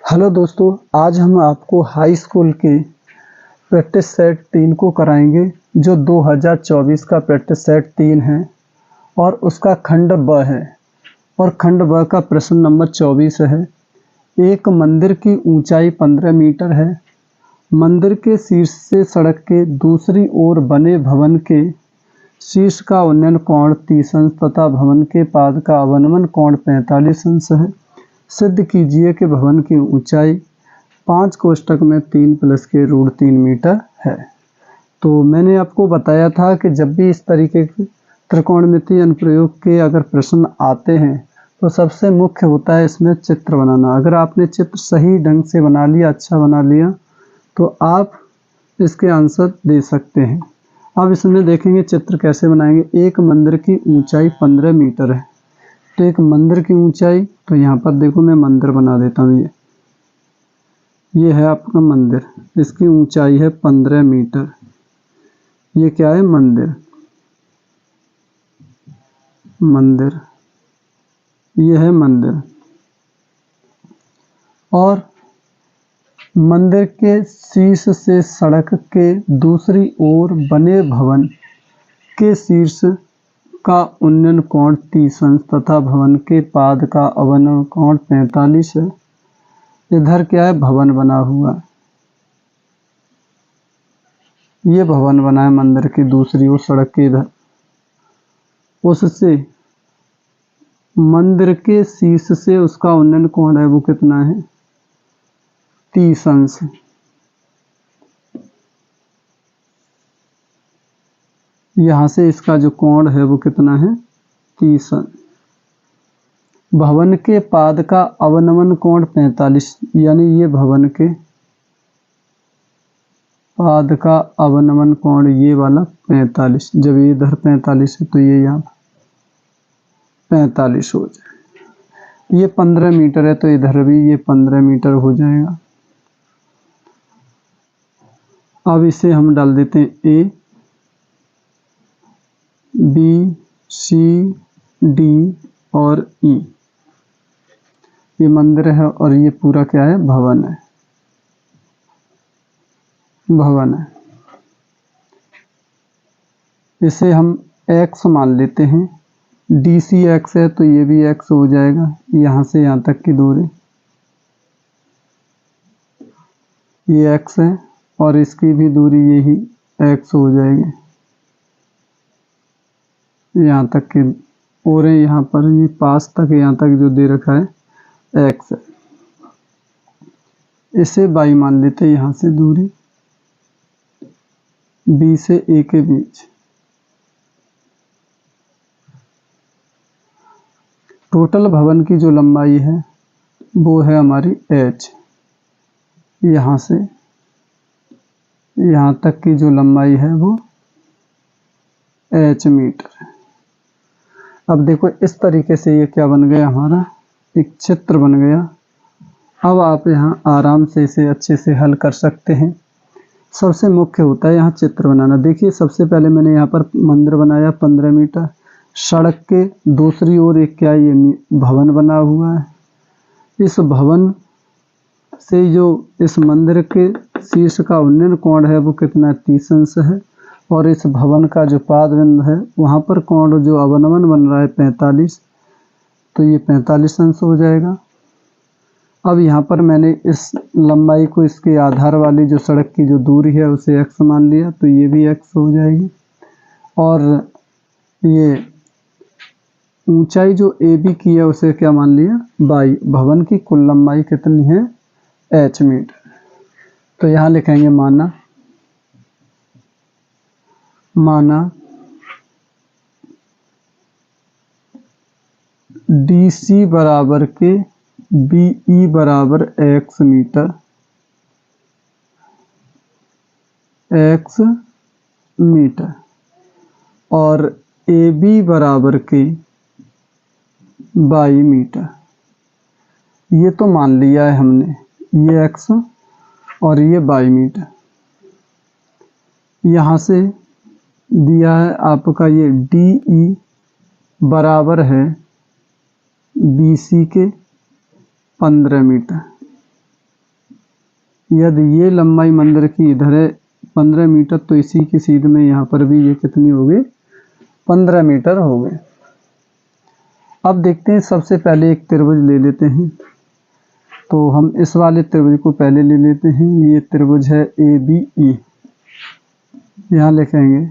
Hello दोस्तों, आज हम आपको हाई स्कूल के प्रैक्टिस सेट 3 को कराएंगे जो 2024 का प्रैक्टिस सेट 3 है और उसका खंड ब है और खंड ब का प्रश्न नंबर 24 है। एक मंदिर की ऊंचाई 15 मीटर है। मंदिर के शीर्ष से सड़क के दूसरी ओर बने भवन के शीर्ष का उन्नयन कोण 30 अंश तथा भवन के पाद का अवनमन कोण 45 अंश है। सिद्ध कीजिए कि भवन की ऊंचाई 5 कोष्ठक में 3 प्लस के √3 मीटर है। तो मैंने आपको बताया था कि जब भी इस तरीके के त्रिकोणमितीय अनुप्रयोग के अगर प्रश्न आते हैं तो सबसे मुख्य होता है इसमें चित्र बनाना। अगर आपने चित्र सही ढंग से बना लिया, अच्छा बना लिया, तो आप इसके आंसर दे सकते हैं। अब इसमें देखेंगे चित्र कैसे बनाएंगे। एक मंदिर की ऊंचाई 15 मीटर है। तो एक मंदिर की ऊंचाई, तो यहाँ पर देखो मैं मंदिर बना देता हूँ। ये है आपका मंदिर, इसकी ऊंचाई है 15 मीटर। ये क्या है? मंदिर। मंदिर, ये है मंदिर। और मंदिर के शीर्ष से सड़क के दूसरी ओर बने भवन के शीर्ष का उन्नयन कोण 30 अंश तथा भवन के पाद का अवनमन कोण 45 है। इधर क्या है? भवन बना हुआ। ये भवन बना है मंदिर की दूसरी ओर सड़क के इधर। उससे मंदिर के शीर्ष से उसका उन्नयन कोण है वो कितना है? 30 अंश। यहाँ से इसका जो कोण है वो कितना है? 30 अंश। भवन के पाद का अवनमन कोण 45, यानी ये भवन के पाद का अवनमन कोण ये वाला 45। जब ये इधर 45 है तो ये यहाँ 45 हो जाए। ये 15 मीटर है तो इधर भी ये 15 मीटर हो जाएगा। अब इसे हम डाल देते हैं ए बी सी डी और ई। ये मंदिर है और ये पूरा क्या है? भवन है। भवन है। इसे हम x मान लेते हैं। डी सी एक्स है तो ये भी x हो जाएगा। यहाँ से यहाँ तक की दूरी ये x है और इसकी भी दूरी यही x हो जाएगी। यहाँ तक की और यहाँ पर ये पास तक यहाँ तक जो दे रखा है x है। इसे y मान लेते हैं। यहाँ से दूरी b से a के बीच। टोटल भवन की जो लंबाई है वो है हमारी h। यहाँ से यहाँ तक की जो लंबाई है वो h मीटर है। अब देखो इस तरीके से ये क्या बन गया? हमारा एक चित्र बन गया। अब आप यहाँ आराम से इसे अच्छे से हल कर सकते हैं। सबसे मुख्य होता है यहाँ चित्र बनाना। देखिए सबसे पहले मैंने यहाँ पर मंदिर बनाया 15 मीटर। सड़क के दूसरी ओर एक क्या ये भवन बना हुआ है। इस भवन से जो इस मंदिर के शीर्ष का उन्नयन कोण है वो कितना? 30 अंश है। और इस भवन का जो पाद बिंदु है वहाँ पर कोण जो अवनमन बन रहा है 45, तो ये 45 अंश हो जाएगा। अब यहाँ पर मैंने इस लंबाई को इसके आधार वाली जो सड़क की जो दूरी है उसे x मान लिया, तो ये भी x हो जाएगी। और ये ऊंचाई जो AB की है उसे क्या मान लिया? y। भवन की कुल लंबाई कितनी है? h metre. तो यहाँ लिखेंगे माना DC बराबर के BE बराबर x मीटर, और AB बराबर के y मीटर। ये तो मान लिया है हमने, ये x और ये y मीटर। यहाँ से दिया है आपका ये DE बराबर है BC के 15 मीटर। यदि ये लंबाई मंदिर की इधर है 15 मीटर, तो इसी की सीध में यहाँ पर भी ये कितनी हो गई, 15 मीटर हो गए। अब देखते हैं, सबसे पहले एक त्रिभुज ले लेते हैं। तो हम इस वाले त्रिभुज को पहले ले लेते हैं। ये त्रिभुज है ABE। यहाँ लिखेंगे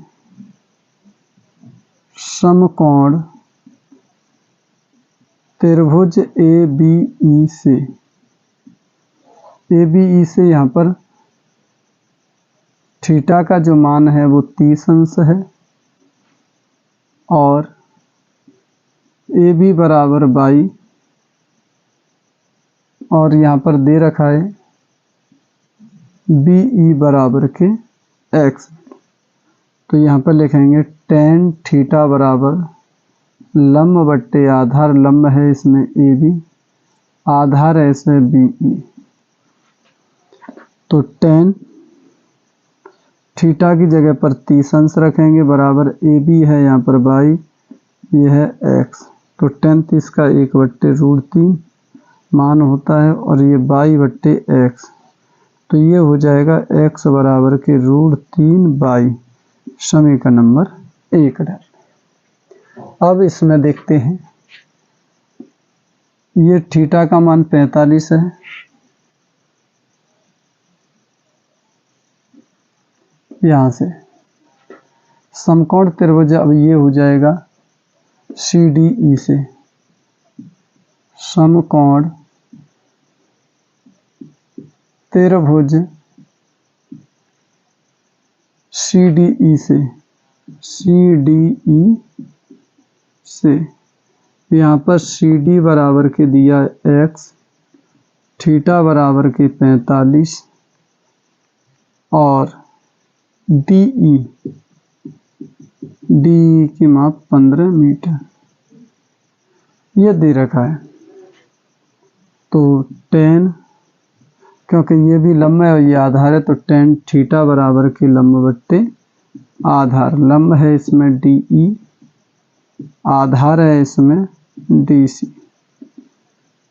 समकोण त्रिभुज ABE से यहाँ पर थीटा का जो मान है वो 30 अंश है और AB बराबर 22 और यहाँ पर दे रखा है BE बराबर के x। तो यहाँ पर लिखेंगे tan थीटा बराबर लंब बट्टे आधार, लंब है इसमें AB, आधार है इसमें BE। तो tan थीटा की जगह पर 30 अंश रखेंगे बराबर AB है यहाँ पर 22, ये है x। तो tan 30 का 1/√3 मान होता है और ये 22/x। तो ये हो जाएगा x बराबर के √3/22, समीकरण नंबर 1 डाल। अब इसमें देखते हैं, ये थीटा का मान 45 है, यहाँ से समकोण त्रिभुज अब ये हो जाएगा CDE से, समकोण त्रिभुज CDE से यहाँ पर CD बराबर के दिया x, थीटा बराबर के 45 और DE की माप 15 मीटर ये दे रखा है। तो tan, क्योंकि ये भी लंब है और ये आधार है, तो tan थीटा बराबर के लंब बट्टे आधार, लंब है इसमें DE, आधार है इसमें DC।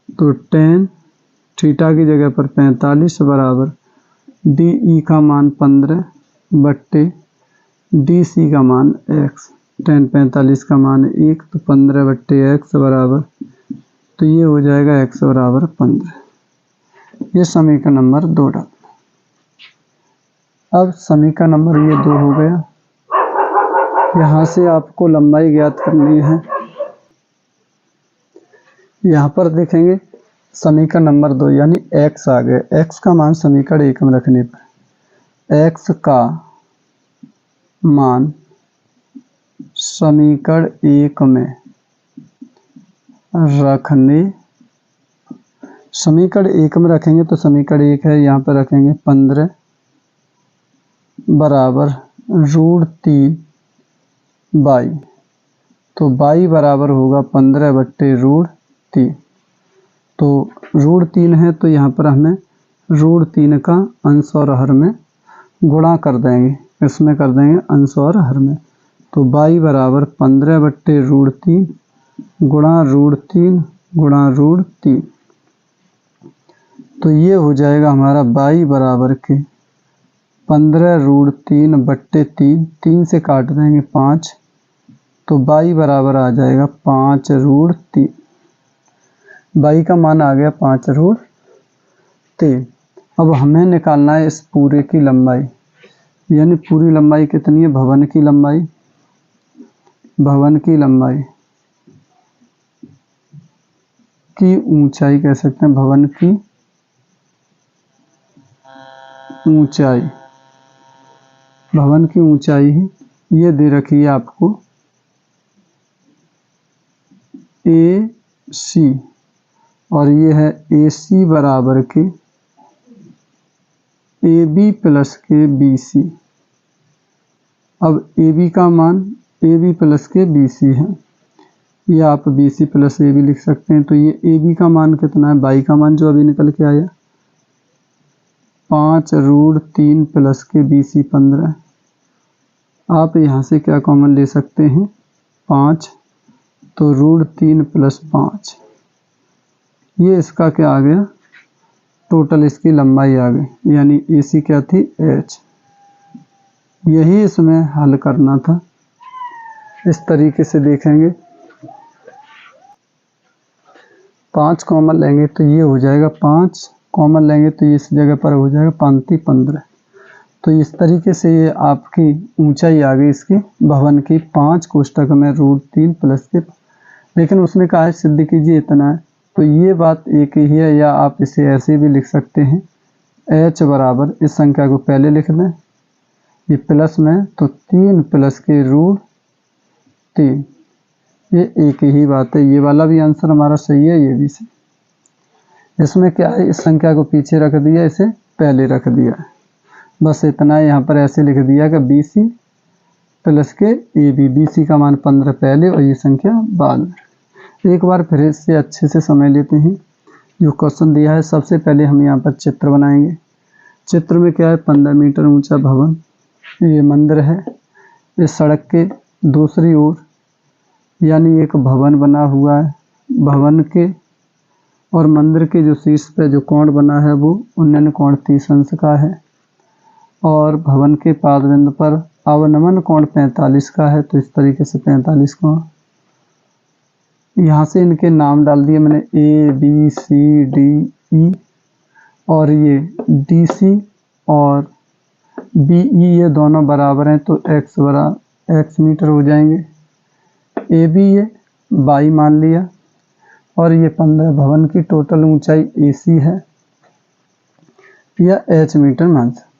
तो tan थीटा की जगह पर 45 बराबर DE का मान 15 बट्टे DC का मान x। tan 45 का मान 1, तो 15 बट्टे x बराबर, तो ये हो जाएगा x बराबर 15। ये समीकरण नंबर 2 डाल। अब समीकरण नंबर ये 2 हो गया। यहाँ से आपको लंबाई ज्ञात करनी है। यहाँ पर देखेंगे समीकरण नंबर 2 यानी x आ गए। x का मान समीकरण 1 में रखने पर, x का मान समीकरण 1 में रखने, समीकरण 1 में रखेंगे तो समीकरण 1 है, यहाँ पर रखेंगे 15 बराबर √3/22। तो 22 बराबर होगा 15/√3। तो √3 है तो यहाँ पर हमें √3 का अंश और हर में गुणा कर देंगे, इसमें कर देंगे अंश और हर में। तो 22 बराबर 15/√3 गुणा √3 गुणा √3। तो ये हो जाएगा हमारा 22 बराबर के 15√3/3, 3 से काट देंगे 5, तो 22 बराबर आ जाएगा 5√3। 22 का मान आ गया 5√3। अब हमें निकालना है इस पूरे की लंबाई, यानी पूरी लंबाई कितनी है, भवन की लंबाई, भवन की लंबाई की ऊंचाई कह सकते हैं, भवन की ऊंचाई, भवन की ऊंचाई ये दे रखी है आपको AC और ये है AC बराबर के AB प्लस के BC। अब AB का मान AB प्लस के BC है, ये आप BC प्लस AB लिख सकते हैं। तो ये AB का मान कितना है, 22 का मान जो अभी निकल के आया 5√3 प्लस के BC 15। आप यहाँ से क्या कॉमन ले सकते हैं, 5, तो √3 + 5, ये इसका क्या आ गया टोटल इसकी लंबाई आ गई, यानी AC क्या थी, H। यही इसमें हल करना था। इस तरीके से देखेंगे, 5 कॉमन लेंगे तो ये हो जाएगा 5, कॉमन लेंगे तो इस जगह पर हो जाएगा 5 15। तो इस तरीके से ये आपकी ऊंचाई आ गई इसकी भवन की 5 कोष्ठक में √3 प्लस के। लेकिन उसने कहा है सिद्ध कीजिए इतना है, तो ये बात एक ही है, या आप इसे ऐसे भी लिख सकते हैं, H बराबर, इस संख्या को पहले लिख दें, ये प्लस में तो 3 प्लस के √3, ये एक ही बात है। ये वाला भी आंसर हमारा सही है, ये भी सही। इसमें क्या है, इस संख्या को पीछे रख दिया, इसे पहले रख दिया, बस इतना है। यहाँ पर ऐसे लिख दिया कि BC प्लस के AB, BC का मान 15 पहले और ये संख्या बाद में। एक बार फिर इससे अच्छे से समझ लेते हैं जो क्वेश्चन दिया है। सबसे पहले हम यहाँ पर चित्र बनाएंगे। चित्र में क्या है, 15 मीटर ऊंचा भवन, ये मंदिर है, इस सड़क के दूसरी ओर यानी एक भवन बना हुआ है। भवन के और मंदिर के जो शीर्ष पे जो कोण बना है वो 19 कोण 30 अंश का है, और भवन के पाद बिंदु पर अवनमन कोण 45 का है। तो इस तरीके से 45 कोण, यहाँ से इनके नाम डाल दिए मैंने, ABCDE, और ये DC और BE ये दोनों बराबर हैं तो x मीटर हो जाएंगे। AB ये 22 मान लिया, और ये 15 भवन की टोटल ऊंचाई AC है, या H मीटर मान सकते।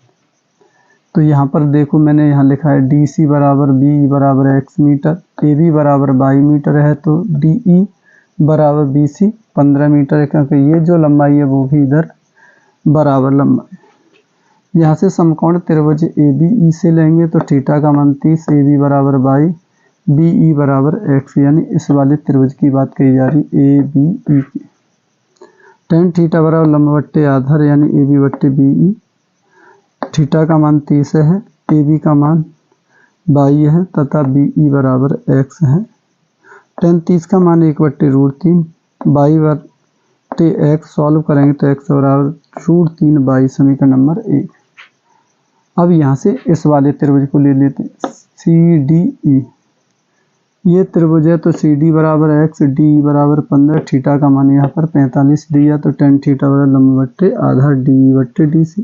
तो यहाँ पर देखो मैंने यहाँ लिखा है DC बराबर BE बराबर x मीटर, AB बराबर 22 मीटर है, तो DE बराबर BC 15 मीटर है, क्योंकि ये जो लंबाई है वो भी इधर बराबर लंबाई। यहाँ से समकोण त्रिभुज ABE से लेंगे तो थीटा का मान 30, AB बराबर 22, BE बराबर x, यानी इस वाले त्रिभुज की बात कही जा रही ABE की। tan थीटा बराबर लंब बट्टे आधार, यानी AB बट्टे BE। थीटा का मान 30 है, AB का मान 22 है, तथा BE बराबर x है। tan 30 का मान 1/√3, 22 बट्टे x सॉल्व करेंगे तो x बराबर √3 22, समीकरण नंबर 1। अब यहाँ से इस वाले त्रिभुज को ले लेते हैं, CDE। ये त्रिभुज है तो CD बराबर x, DE बराबर 15, थीटा का मान यहाँ पर 45 दिया, तो tan थीटा बराबर लंब बट्टे आधार DE बट्टे DC।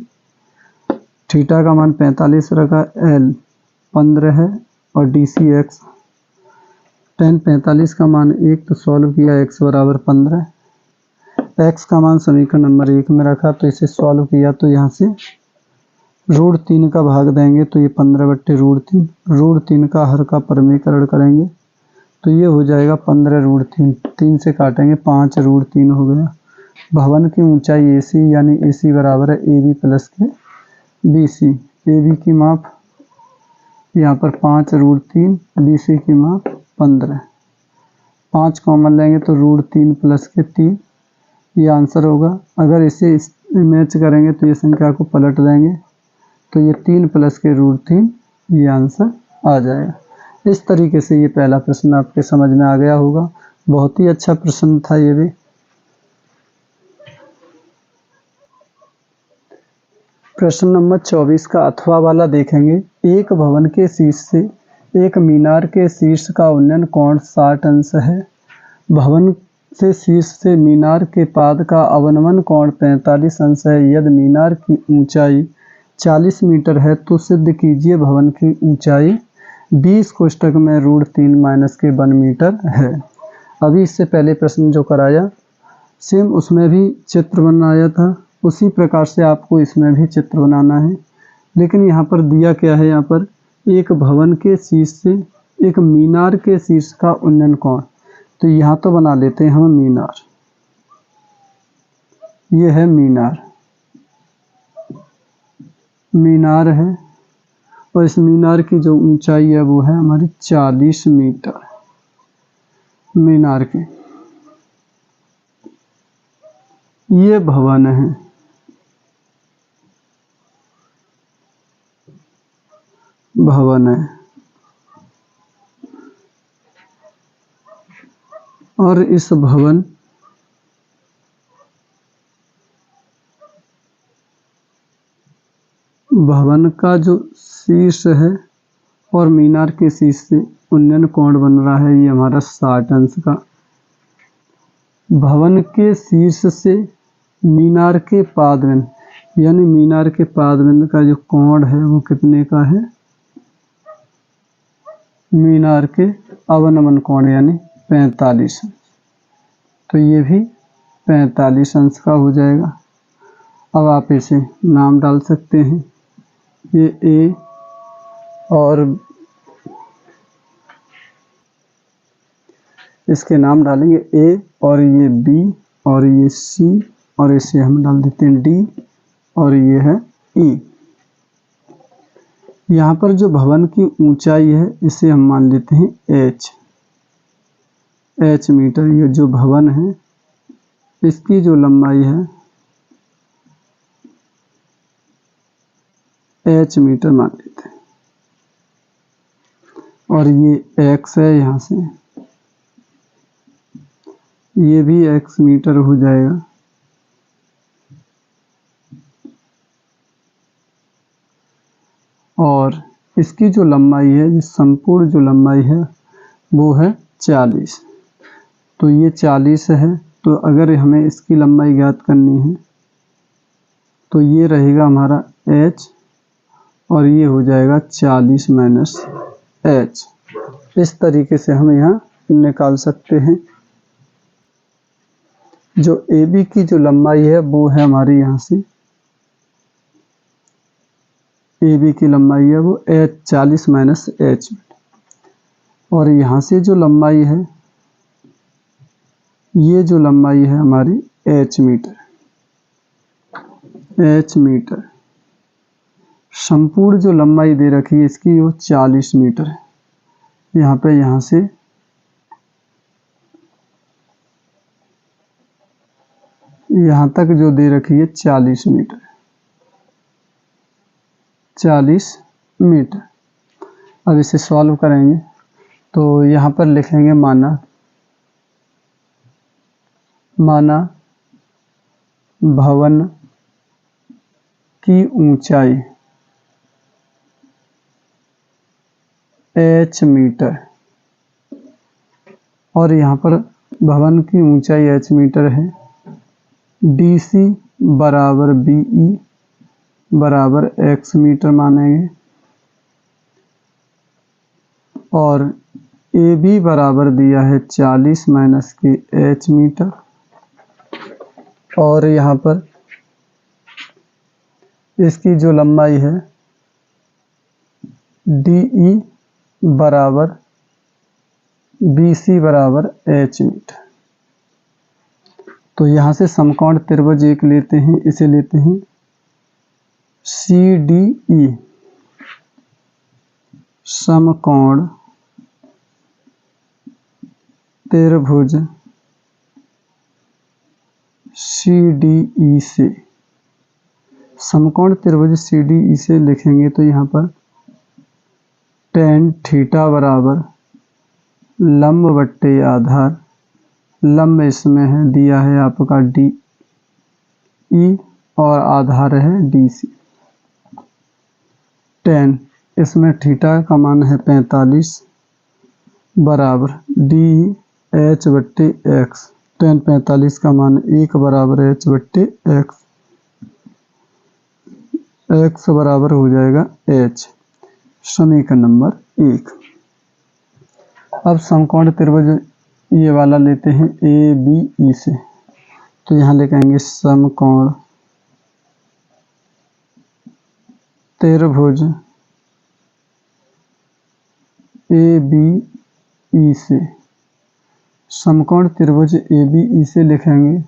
थीटा का मान 45 रखा, L 15 है और DC x। tan 45 का मान 1, तो सॉल्व किया x बराबर 15, x का मान समीकरण नंबर 1 में रखा, तो इसे सॉल्व किया तो यहाँ से √3 का भाग देंगे तो ये 15/√3, √3 का हर का परमीकरण करेंगे तो ये हो जाएगा 15√3, 3 से काटेंगे 5√3 हो गया। भवन की ऊंचाई AC, यानी AC बराबर है AB प्लस के BC। AB की माप यहाँ पर 5√3, BC की माप 15। 5 कॉमन लेंगे तो √3 प्लस के 3, ये आंसर होगा। अगर इसे मैच करेंगे तो ये संख्या को पलट देंगे तो ये 3 प्लस के √3, ये आंसर आ जाएगा। इस तरीके से ये पहला प्रश्न आपके समझ में आ गया होगा। बहुत ही अच्छा प्रश्न था ये भी। प्रश्न नंबर 24 का अथवा वाला देखेंगे। एक भवन के शीर्ष से एक मीनार के शीर्ष का उन्नयन कोण 60 अंश है। भवन से शीर्ष से मीनार के पाद का अवनमन कोण 45 अंश है। यदि मीनार की ऊंचाई 40 मीटर है तो सिद्ध कीजिए भवन की ऊंचाई 20 कोष्ठक में √3 माइनस के 1 मीटर है। अभी इससे पहले प्रश्न जो कराया सेम उसमें भी चित्र बनाया था, उसी प्रकार से आपको इसमें भी चित्र बनाना है। लेकिन यहाँ पर दिया क्या है, यहाँ पर एक भवन के शीर्ष से एक मीनार के शीर्ष का उन्नयन कोण। तो यहाँ तो बना लेते हैं हम मीनार, ये है मीनार, मीनार है और इस मीनार की जो ऊंचाई है वो है हमारी 40 मीटर मीनार की। ये भवन है, भवन है और इस भवन भवन का जो शीर्ष है और मीनार के शीर्ष से उन्नयन कोण बन रहा है, ये हमारा 60 अंश का। भवन के शीर्ष से मीनार के पादबिंद, यानी मीनार के पादबिंद का जो कोण है वो कितने का है? मीनार के अवनमन कोण यानी 45 अंश। तो ये भी 45 अंश का हो जाएगा। अब आप इसे नाम डाल सकते हैं, ये ए और इसके नाम डालेंगे ए, और ये बी, और ये सी, और इसे हम डाल देते हैं डी, और ये है ई। यहाँ पर जो भवन की ऊंचाई है इसे हम मान लेते हैं एच मीटर। ये जो भवन है इसकी जो लंबाई है एच मीटर मान लेते हैं, और ये एक्स है, यहाँ से ये भी एक्स मीटर हो जाएगा। और इसकी जो लंबाई है, जो संपूर्ण जो लंबाई है वो है 40। तो ये 40 है, तो अगर हमें इसकी लंबाई ज्ञात करनी है तो ये रहेगा हमारा h, और ये हो जाएगा 40 माइनस h। इस तरीके से हम यहाँ निकाल सकते हैं। जो AB की जो लंबाई है वो है हमारी, यहाँ से AB की लंबाई है वो 40 माइनस h, और यहाँ से जो लंबाई है, ये जो लंबाई है हमारी h मीटर। संपूर्ण जो लंबाई दे रखी है इसकी वो 40 मीटर है। यहाँ पे यहाँ से यहाँ तक जो दे रखी है 40 मीटर, 40 मीटर। अब इसे सॉल्व करेंगे तो यहाँ पर लिखेंगे माना भवन की ऊंचाई h मीटर, और यहाँ पर भवन की ऊंचाई h मीटर है। DC बराबर BE बराबर x मीटर मानेंगे, और AB बराबर दिया है 40 माइनस के h मीटर, और यहाँ पर इसकी जो लंबाई है DE बराबर BC बराबर h मीटर। तो यहाँ से समकोण त्रिभुज एक लेते हैं, इसे लेते हैं CDE, समकोण त्रिभुज CDE से, समकोण त्रिभुज CDE से लिखेंगे तो यहाँ पर tan थीटा बराबर लंब बट्टे आधार, लंब इसमें है दिया है आपका DE और आधार है DC। tan इसमें थीटा का मान है 45 बराबर DH बट्टे x। tan 45 का मान 1 बराबर h बट्टे x, x बराबर हो जाएगा h। समीकरण नंबर 1। अब समकोण त्रिभुज ये वाला लेते हैं ABE से, तो यहाँ लिखेंगे समकोण त्रिभुज ABE से, समकोण त्रिभुज ABE से लिखेंगे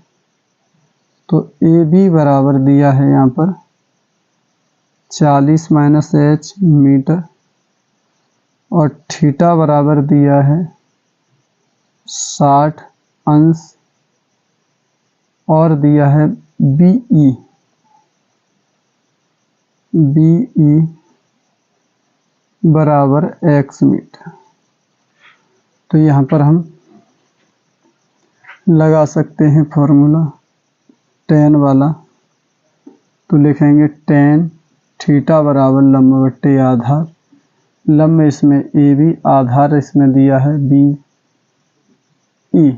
तो AB बराबर दिया है यहाँ पर 40 माइनस h मीटर, और थीटा बराबर दिया है 60 अंश, और दिया है BE बराबर x मीटर। तो यहाँ पर हम लगा सकते हैं फॉर्मूला tan वाला, तो लिखेंगे tan थीटा बराबर लंब बट्टे आधार, लंब इसमें ए बी, आधार इसमें दिया है बी ई,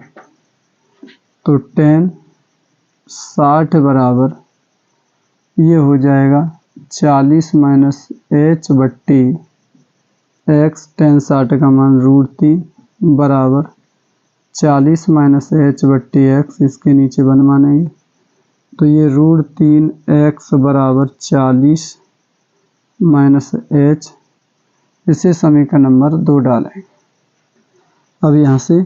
तो tan 60 बराबर ये हो जाएगा 40 माइनस एच बट्टी एक्स, tan 60 का मान √3 बराबर 40 माइनस एच बट्टी एक्स, इसके नीचे 1 मानेंगे तो ये √3 एक्स बराबर 40 माइनस एच, इसे समीकरण नंबर 2 डालें। अब यहाँ से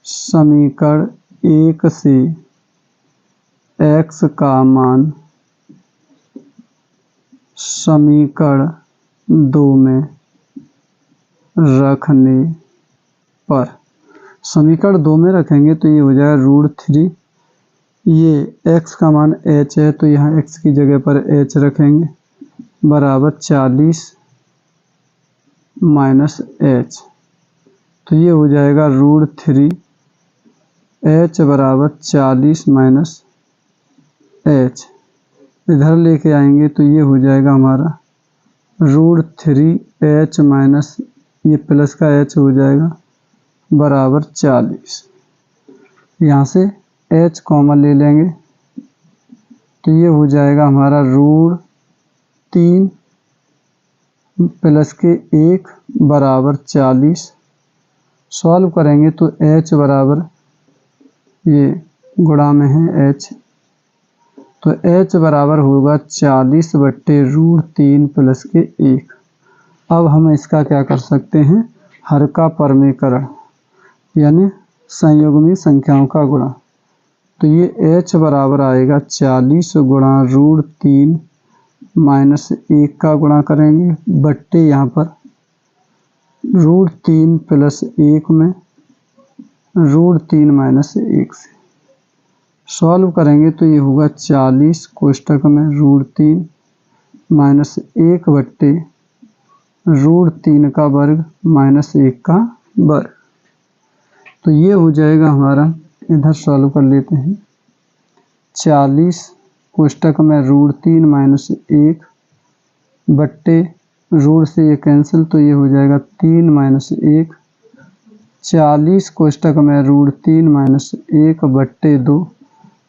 समीकरण 1 से x का मान समीकरण 2 में रखने पर, समीकरण 2 में रखेंगे तो ये हो जाएगा √3, ये x का मान h है तो यहाँ x की जगह पर h रखेंगे बराबर 40 माइनस h, तो ये हो जाएगा √3 h बराबर 40 माइनस h, इधर लेके आएंगे तो ये हो जाएगा हमारा √3 h माइनस ये प्लस का h हो जाएगा बराबर 40, यहाँ से h कॉमन ले लेंगे तो ये हो जाएगा हमारा √3 प्लस के 1 बराबर 40, सॉल्व करेंगे तो h बराबर ये गुणा में है h, तो h बराबर होगा 40 बट्टे √3 प्लस के 1। अब हम इसका क्या कर सकते हैं, हर का परमीकरण यानी संयुग्मी संख्याओं का गुणा, तो ये h बराबर आएगा 40 गुणा √3 माइनस 1 का गुणा करेंगे बट्टे यहाँ पर √3 प्लस 1 में √3 माइनस 1 से सॉल्व करेंगे तो ये होगा 40 कोष्टक में √3 माइनस 1 बट्टे √3 का वर्ग माइनस 1 का वर्ग, तो ये हो जाएगा हमारा, इधर सॉल्व कर लेते हैं 40 कोष्टक में √3 माइनस 1 बट्टे रूट से ये कैंसिल तो ये हो जाएगा 3 माइनस 1, 40 कोष्टक में √3 माइनस 1 बट्टे 2,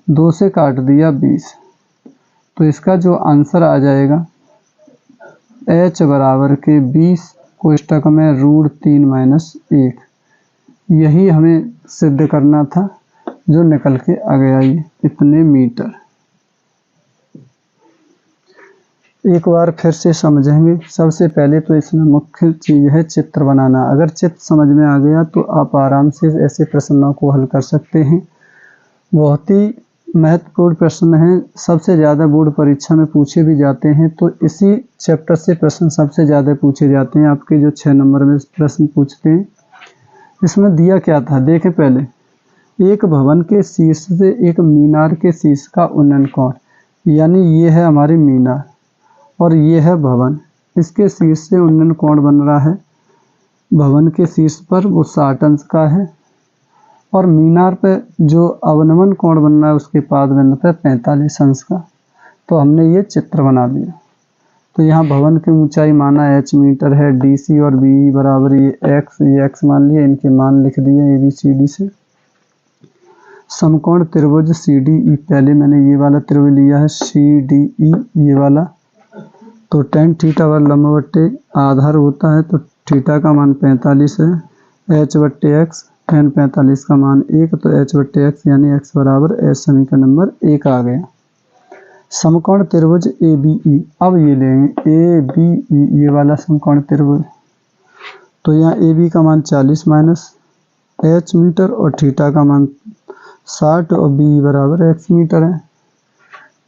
2 से काट दिया 20, तो इसका जो आंसर आ जाएगा h बराबर के 20 कोष्टक में √3 माइनस 1, यही हमें सिद्ध करना था जो निकल के आ गया ये इतने मीटर। एक बार फिर से समझेंगे। सबसे पहले तो इसमें मुख्य चीज़ है चित्र बनाना। अगर चित्र समझ में आ गया तो आप आराम से ऐसे प्रश्नों को हल कर सकते हैं। बहुत ही महत्वपूर्ण प्रश्न हैं, सबसे ज़्यादा बोर्ड परीक्षा में पूछे भी जाते हैं, तो इसी चैप्टर से प्रश्न सबसे ज़्यादा पूछे जाते हैं। आपके जो 6 नंबर में प्रश्न पूछते हैं, इसमें दिया क्या था देखें। पहले, एक भवन के शीर्ष से एक मीनार के शीर्ष का उन्नयन कोण, यानी ये है हमारी मीनार और ये है भवन, इसके शीर्ष से उन्नयन कोण बन रहा है। भवन के शीर्ष पर वो 60 अंश का है और मीनार पे जो अवनमन कोण बन रहा है उसके पाद बिंदु पे 45 अंश का। तो हमने ये चित्र बना दिया। तो यहाँ भवन की ऊंचाई माना h मीटर है, DC और BE बराबर ये x मान लिए, इनके मान लिख दिए ABCD से। समकोण त्रिभुज CDE, पहले मैंने ये वाला त्रिभुज लिया है CDE ये वाला, तो tan थीटा वर लंब बट्टे आधार होता है, तो थीटा का मान 45 है, h बट्टे x, tan 45 का मान 1, तो h बट्टे x यानी x बराबर h, समीकरण नंबर 1 आ गया। समकोण त्रिभुज ABE, अब ये लेंगे ABE ये वाला समकोण त्रिभुज, तो यहाँ AB का मान 40 माइनस h मीटर और थीटा का मान 60 और BE बराबर x मीटर है।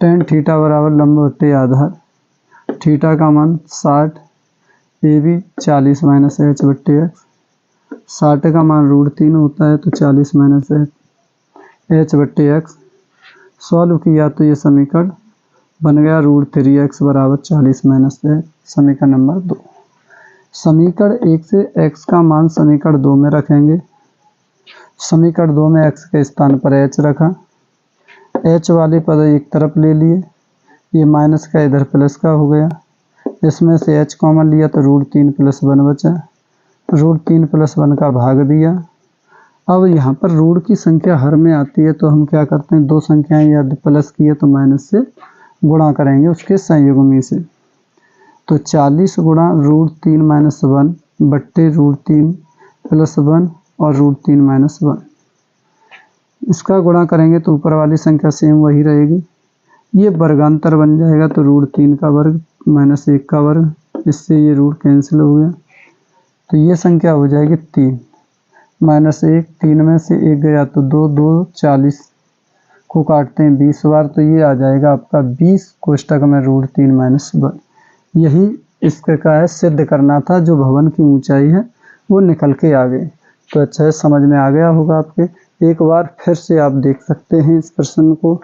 tan थीटा बराबर लंब बट्टे आधार, थीटा का मान 60, AB 40 माइनस h बट्टे x, 60 का मान √3 होता है, तो 40 माइनस h बट्टे x। सॉल्व किया तो ये समीकरण बन गया √3x बराबर 40 माइनस h, समीकरण नंबर 2। समीकरण 1 से x का मान समीकरण 2 में रखेंगे। समीकरण 2 में x के स्थान पर h रखा, h वाले पद एक तरफ ले लिए, ये माइनस का इधर प्लस का हो गया, इसमें से h कॉमन लिया तो √3 + 1 बचा, √3 + 1 का भाग दिया। अब यहाँ पर रूट की संख्या हर में आती है तो हम क्या करते हैं, दो संख्याएं या प्लस की है तो माइनस से गुणा करेंगे उसके संयुग्मी से। तो 40 गुणा √3 - 1 बट्टे √3 + 1 और √3 - 1, इसका गुणा करेंगे तो ऊपर वाली संख्या सेम वही रहेगी। ये वर्गांतर बन जाएगा तो √3 का वर्ग -1 का वर्ग, इससे ये रूट कैंसिल हो गया तो ये संख्या हो जाएगी 3 -1, 3 में से 1 गया तो 2, 2 40 को काटते हैं 20 बार तो ये आ जाएगा आपका 20 कोष्टक में √3 - 1। यही इसका क्या है, सिद्ध करना था, जो भवन की ऊंचाई है वो निकल के आ गई। तो अच्छा है, समझ में आ गया होगा आपके। एक बार फिर से आप देख सकते हैं, इस प्रश्न को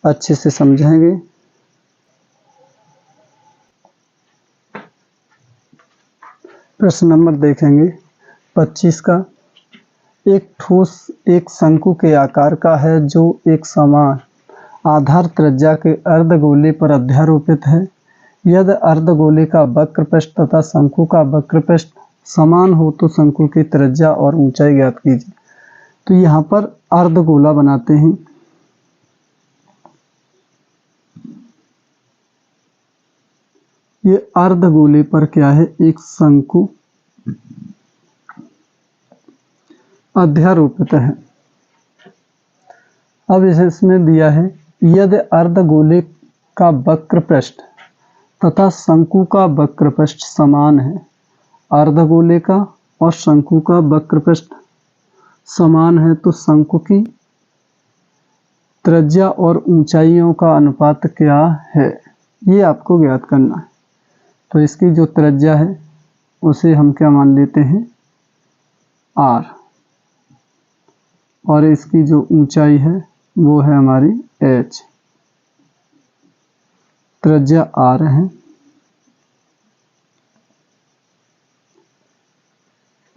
अच्छे से समझेंगे। प्रश्न नंबर देखेंगे 25 का। एक ठोस एक शंकु के आकार का है जो एक समान आधार त्रिज्या के अर्धगोले पर अध्यारोपित है। यदि अर्धगोले का वक्र पृष्ठ तथा शंकु का वक्र पृष्ठ समान हो तो शंकु की त्रिज्या और ऊंचाई ज्ञात कीजिए। तो यहाँ पर अर्धगोला बनाते हैं। ये अर्धगोले पर क्या है, एक शंकु अध्यारोपित है। अब इसमें दिया है, यदि अर्धगोले का वक्र पृष्ठ तथा शंकु का वक्र पृष्ठ समान है, अर्धगोले का और शंकु का वक्र पृष्ठ समान है तो शंकु की त्रिज्या और ऊंचाइयों का अनुपात क्या है, ये आपको ज्ञात करना है। तो इसकी जो त्रिज्या है उसे हम क्या मान लेते हैं, r, और इसकी जो ऊंचाई है वो है हमारी h। त्रिज्या r है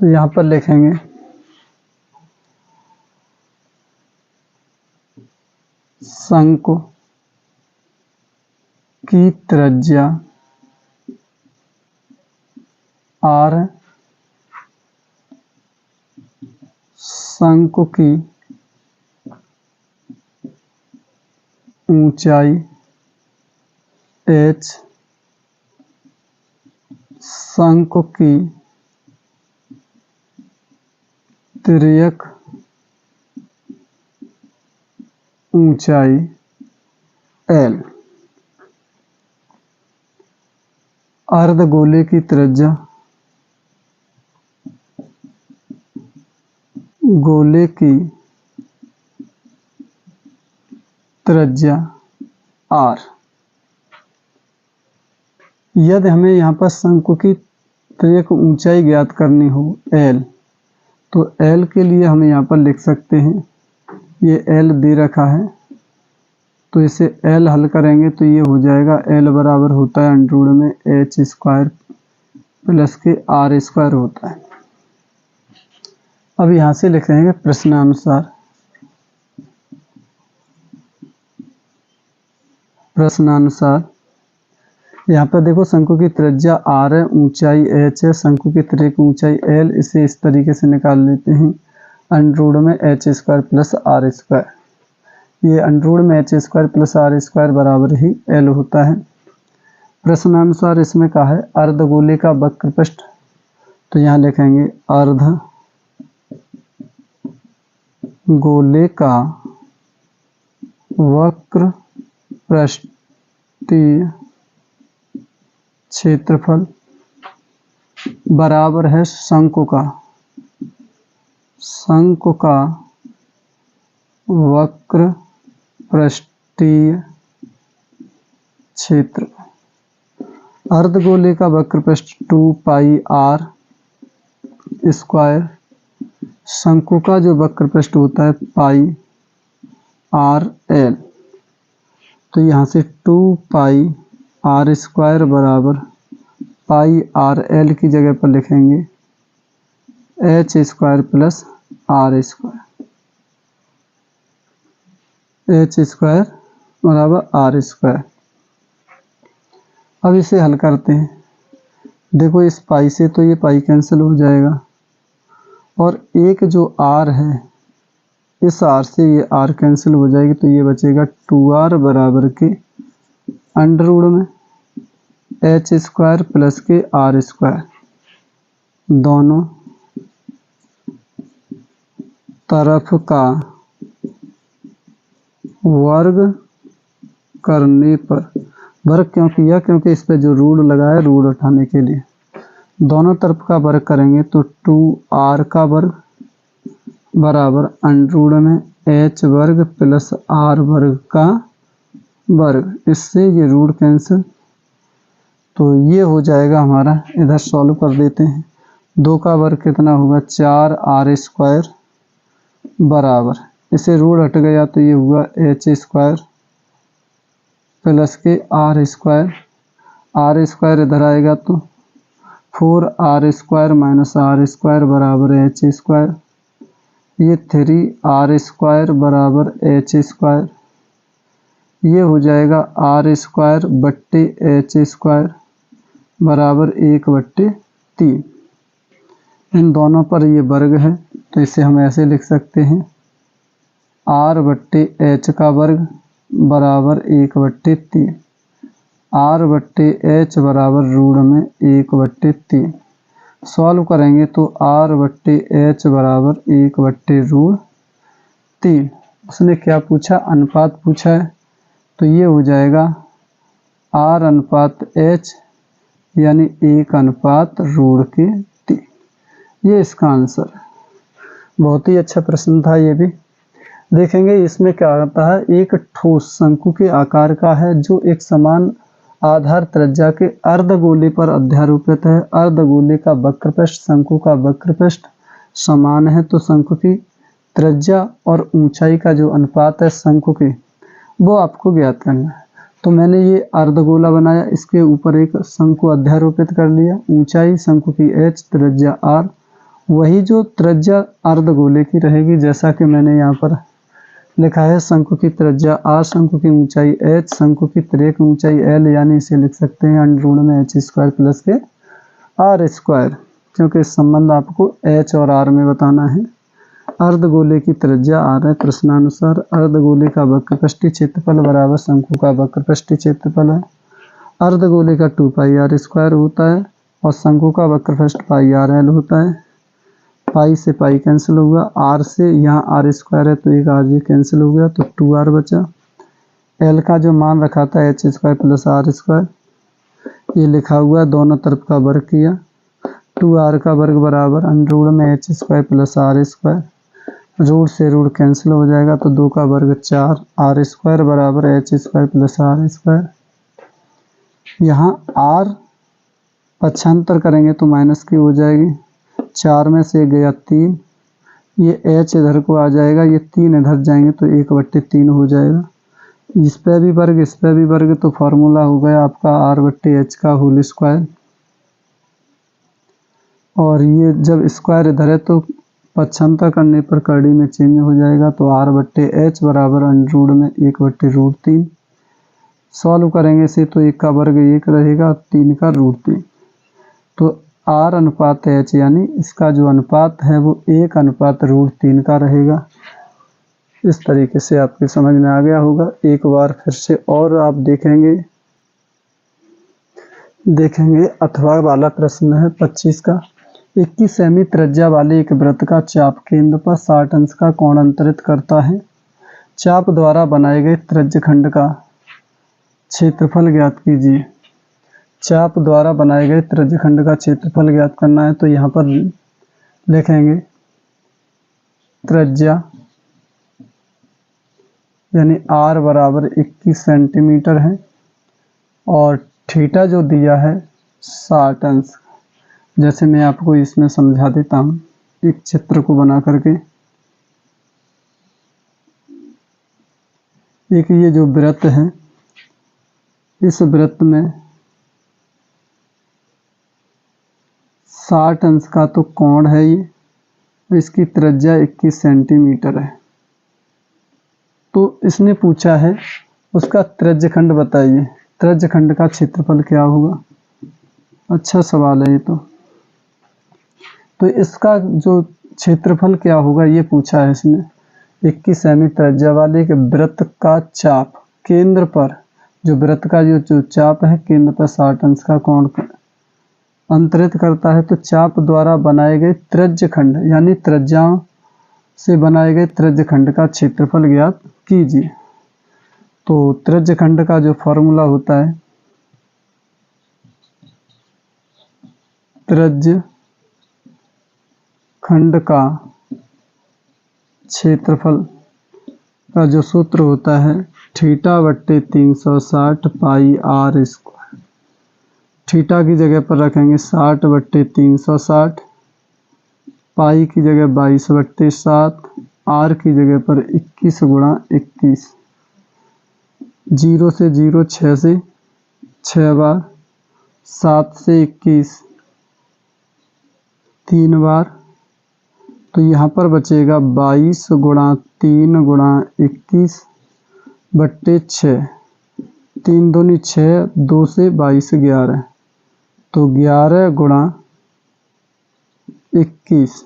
तो यहाँ पर लिखेंगे शंकु की त्रिज्या r, शंकु की ऊंचाई h, शंकु की तिर्यक ऊंचाई l। अर्धगोले की त्रिज्या, गोले की त्रिज्या r। यदि हमें यहाँ पर शंकु की तिर्यक ऊंचाई ज्ञात करनी हो l, तो l के लिए हम यहाँ पर लिख सकते हैं, ये l दे रखा है तो इसे l हल करेंगे तो ये हो जाएगा, l बराबर होता है अंडरूट में h² प्लस के r² होता है। अब यहाँ से लिखेंगे प्रश्नानुसार। प्रश्नानुसार यहाँ पर देखो, शंकु की त्रिज्या r है, ऊंचाई h है, शंकु की तिर्यक ऊंचाई l, इसे इस तरीके से निकाल लेते हैं, अंडरूट में h² प्लस r²। ये अंडरूट में h² प्लस r² बराबर ही l होता है। प्रश्नानुसार इसमें कहा है अर्धगोले का वक्र पृष्ठ, तो यहाँ लिखेंगे अर्धगोले का वक्र पृष्ठीय क्षेत्रफल बराबर है शंकु का वक्र पृष्ठीय क्षेत्र। अर्धगोले का वक्र पृष्ठ 2πr², शंकु का जो वक्र पृष्ठ होता है πrl। तो यहाँ से 2πr² बराबर πrl की जगह पर लिखेंगे h² प्लस r²। h² बराबर r²। अब इसे हल करते हैं। देखो इस पाई से तो ये पाई कैंसिल हो जाएगा और एक जो आर है इस आर से ये आर कैंसिल हो जाएगी, तो ये बचेगा 2r बराबर के अंडर रूट में एच स्क्वायर प्लस के आर स्क्वायर, दोनों तरफ का वर्ग करने पर, वर्ग क्यों किया? क्योंकि इस पे जो रूट लगा है रूट उठाने के लिए, दोनों तरफ का वर्ग करेंगे तो 2r का वर्ग बराबर अंडर रूट में h वर्ग प्लस r वर्ग का वर्ग, इससे ये रूट कैंसिल, तो ये हो जाएगा हमारा। इधर सॉल्व कर देते हैं। 2 का वर्ग कितना होगा? 4r स्क्वायर बराबर, इसे रूट हट गया तो ये हुआ h स्क्वायर प्लस के r स्क्वायर, r स्क्वायर इधर आएगा तो 4r square minus r square बराबर h स्क्वायर, ये 3r स्क्वायर बराबर h स्क्वायर, ये हो जाएगा r स्क्वायर बट्टे h स्क्वायर बराबर 1/3। इन दोनों पर ये वर्ग है तो इसे हम ऐसे लिख सकते हैं r बट्टे h का वर्ग बराबर 1/3, r बट्टे h बराबर रूट में 1/3। सॉल्व करेंगे तो r बट्टे h बराबर 1/3। उसने क्या पूछा? अनुपात पूछा है, तो ये हो जाएगा r अनुपात h यानी 1/√3। ये इसका आंसर है। बहुत ही अच्छा प्रश्न था ये भी। देखेंगे इसमें क्या आता है। एक ठोस शंकु के आकार का है जो एक समान आधार त्रिज्या के अर्धगोले पर अध्यारोपित है। अर्धगोले का वक्रपृष्ठ शंकु का वक्रपृष्ठ समान है, तो शंकु की त्रिज्या और ऊंचाई का जो अनुपात है शंकु की, वो आपको ज्ञात करना है। तो मैंने ये अर्धगोला बनाया, इसके ऊपर एक शंकु अध्यारोपित कर लिया। ऊंचाई शंकु की h, त्रिज्या r, वही जो त्रिज्या अर्धगोले की रहेगी, जैसा कि मैंने यहाँ पर लिखा है शंकु की त्रिज्या r, शंकु की ऊंचाई h, शंकु की तिर्यक ऊंचाई l, यानी इसे लिख सकते हैं अंडर रूट में h स्क्वायर प्लस के r स्क्वायर, क्योंकि इस संबंध आपको h और r में बताना है। अर्धगोले की त्रिज्या r है। प्रश्नानुसार अर्धगोले का वक्रपृष्ठीय क्षेत्रफल बराबर शंकु का वक्रपृष्ठीय क्षेत्रफल है। अर्धगोले का 2πr स्क्वायर होता है और शंकु का वक्रपृष्ठ πrl होता है। पाई से पाई कैंसिल होगा, r से यहाँ r स्क्वायर है तो एक r भी कैंसिल हो गया, तो 2r बचा। l का जो मान रखा था h square plus r square, ये लिखा हुआ है, दोनों तरफ का वर्ग किया। 2r का वर्ग बराबर अंडर रूट में h square plus r square, root से रूट कैंसिल हो जाएगा तो 2 का वर्ग 4, r स्क्वायर बराबर h square plus r square. यहाँ r पक्षांतर करेंगे तो माइनस की हो जाएगी, 4 में से गया 3, ये h इधर को आ जाएगा, ये 3 इधर जाएंगे तो 1/3 हो जाएगा। इस पे भी वर्ग इस पे भी वर्ग, तो फार्मूला हो गया आपका r/h का होल स्क्वायर। और ये जब स्क्वायर इधर है तो पक्षांतर करने पर कड़ी में चेंज हो जाएगा, तो r/h बराबर अंडर रूट में 1/√3। सॉल्व करेंगे इसे तो 1 का वर्ग 1 रहेगा, 3 का √3, तो r अनुपात h यानी इसका जो अनुपात है वो 1/√3 का रहेगा। इस तरीके से आपके समझ में आ गया होगा। एक बार फिर से और आप देखेंगे अथवा वाला प्रश्न है 25 का। 21 सेमी त्रिज्या वाले एक वृत्त का चाप केंद्र पर 60 अंश का कोण अंतरित करता है। चाप द्वारा बनाए गए त्रिज्यखंड का क्षेत्रफल ज्ञात कीजिए। चाप द्वारा बनाए गए त्रिज्यखंड का क्षेत्रफल ज्ञात करना है, तो यहाँ पर लिखेंगे त्रिज्या यानी r बराबर 21 सेंटीमीटर है और थीटा जो दिया है 60 अंश। जैसे मैं आपको इसमें समझा देता हूँ एक चित्र को बना करके। एक ये जो वृत्त है, इस वृत्त में 60 अंश का तो कोण है ये, इसकी त्रिज्या 21 सेंटीमीटर है। तो इसने पूछा है उसका त्रिज्यखंड बताइए। त्रिज्यखंड का क्षेत्रफल क्या होगा? अच्छा सवाल है ये तो इसका जो क्षेत्रफल क्या होगा ये पूछा है इसमें। 21 सेमी त्रिज्या वाले के वृत्त का चाप केंद्र पर, जो वृत्त का जो चाप है केंद्र पर 60 अंश का कोण अंतरित करता है, तो चाप द्वारा बनाए गए त्रिज्यखंड यानी त्रिज्याओं से बनाए गए त्रिज्यखंड का क्षेत्रफल ज्ञात कीजिए। तो त्रिज्यखंड का जो फॉर्मूला होता है, त्रिज्यखंड का क्षेत्रफल का जो सूत्र होता है θ/360 पाई r स्क्वायर। थीटा की जगह पर रखेंगे 60/360, पाई की जगह 22/7, r की जगह पर 21 × 21। 0 से 0 6 से 6 बार, 7 से 21 3 बार, तो यहाँ पर बचेगा 22 × 3 × 21 बट्टे 6। 3 दूनी 6, 2 से 22 11, तो 11 × 21,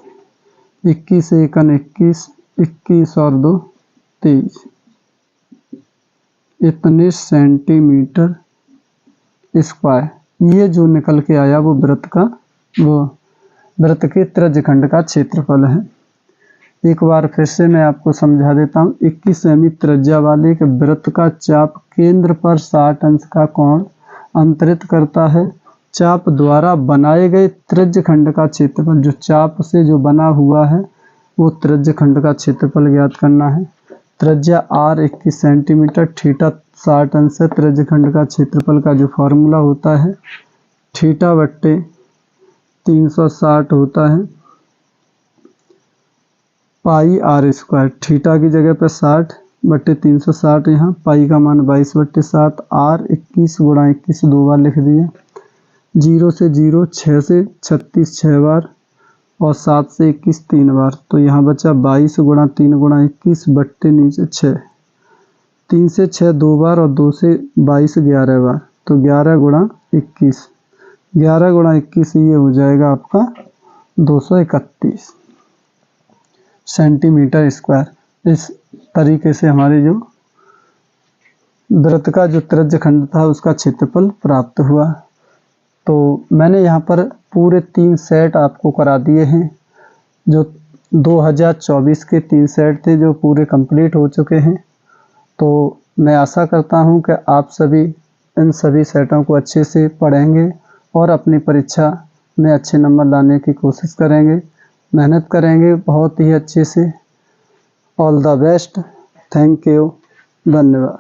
21 1 21, 21 और 2 23, इतने सेंटीमीटर स्क्वायर। ये जो निकल के आया वो वृत्त के त्रिज्यखंड का क्षेत्रफल है। एक बार फिर से मैं आपको समझा देता हूँ। 21 सेमी त्रिज्या वाले के वृत्त का चाप केंद्र पर 60 अंश का कोण अंतरित करता है। चाप द्वारा बनाए गए त्रिज्यखंड का क्षेत्रफल, जो चाप से जो बना हुआ है वो त्रिज्यखंड का क्षेत्रफल ज्ञात करना है। त्रिज्या r 21 सेंटीमीटर, थीटा 60 अंश है। त्रिज्यखंड का क्षेत्रफल का जो फॉर्मूला होता है θ/360 होता है पाई r स्क्वायर। थीटा की जगह पर 60/360, यहाँ पाई का मान 22/7, r 21 × 21 दो बार लिख दिया। 0 से 0 6 से 36 6 बार और 7 से 21 3 बार, तो यहाँ बचा 22 × 3 × 21 बट्टे नीचे 6। 3 से 6 2 बार और 2 से 22 11 बार, तो 11 × 21, 11 × 21 ये हो जाएगा आपका 231 सेंटीमीटर स्क्वायर। इस तरीके से हमारे जो वृत्त का जो त्रिज्यखंड था उसका क्षेत्रफल प्राप्त हुआ। तो मैंने यहाँ पर पूरे 3 सेट आपको करा दिए हैं। जो 2024 के 3 सेट थे जो पूरे कंप्लीट हो चुके हैं। तो मैं आशा करता हूँ कि आप सभी इन सभी सेटों को अच्छे से पढ़ेंगे और अपनी परीक्षा में अच्छे नंबर लाने की कोशिश करेंगे, मेहनत करेंगे बहुत ही अच्छे से। All the best, thank you, धन्यवाद।